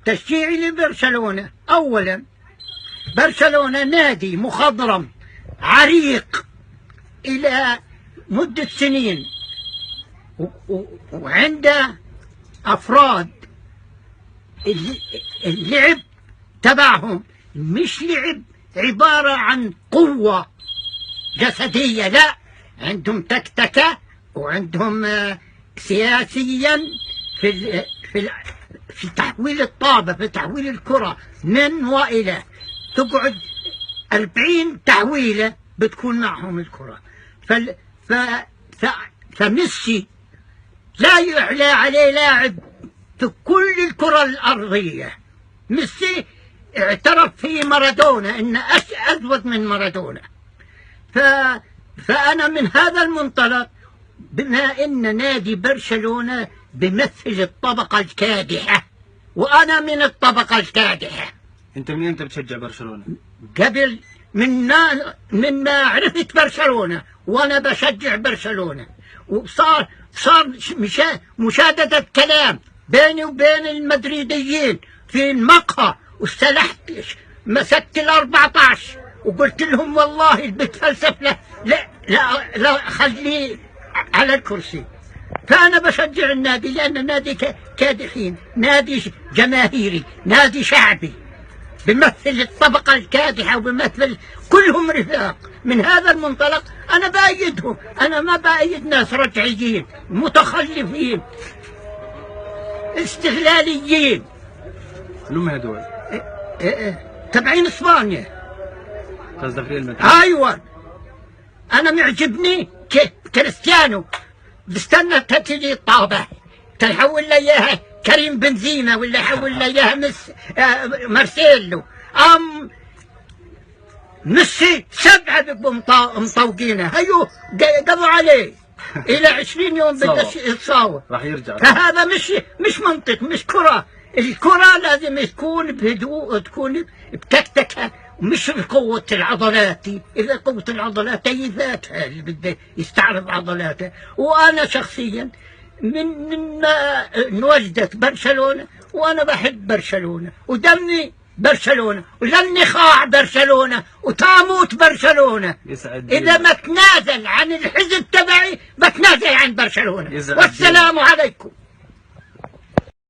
تشجيعي لبرشلونة، أولا برشلونة نادي مخضرم عريق إلى مدة سنين، وعنده أفراد اللعب تبعهم مش لعب عبارة عن قوة جسدية، لا، عندهم تكتكة، وعندهم سياسيا في تحويل الطابة، في تحويل الكرة من وإلى، تقعد 40 تحويلة بتكون معهم الكرة. فميسي لا يعلى عليه لاعب في كل الكرة الأرضية. ميسي اعترف في مارادونا إنه أجود من مارادونا. فأنا من هذا المنطلق، بما إن نادي برشلونة بيمثل الطبقة الكادحة، وأنا من الطبقة الكادحة. أنت من أنت بتشجع برشلونة؟ قبل من ما عرفت برشلونة وأنا بشجع برشلونة، وصار مشاددة كلام بيني وبين المدريديين في المقهى، واستلحت مسكت ال14 وقلت لهم والله اللي بتفلسف له لا لا لا خليه على الكرسي. فأنا بشجع النادي لأن نادي كادحين، نادي جماهيري، نادي شعبي، بيمثل الطبقة الكادحة وبيمثل كلهم رفاق. من هذا المنطلق أنا بأيدهم، أنا ما بأيد ناس رجعيين متخلفين استغلاليين. هم هدول تبعين اسبانيا. قصدك ريال مدريد؟ ايوه، انا معجبني كريستيانو، بستنى تجي الطابة تحول لي اياها كريم بنزيما ولا يحول لي اياها مارسيلو. ميسي 7 بيبقوا مطوقينه، هيو قضوا عليه الى 20 يوم بدأ يتصاور، راح يرجع. فهذا مش منطق، مش كرة. الكرة لازم تكون بهدوء، تكون بتكتكة، مش بقوة العضلات. إذا قوة العضلات هي ذاتها اللي بده يستعرض عضلاته. وأنا شخصيا من ما انوجدت برشلونة وأنا بحب برشلونة ودمي برشلونة، ولن نخاع برشلونة وتموت برشلونة. إذا ما تنازل عن الحزب تبعي بتنازل عن برشلونة. والسلام عليكم.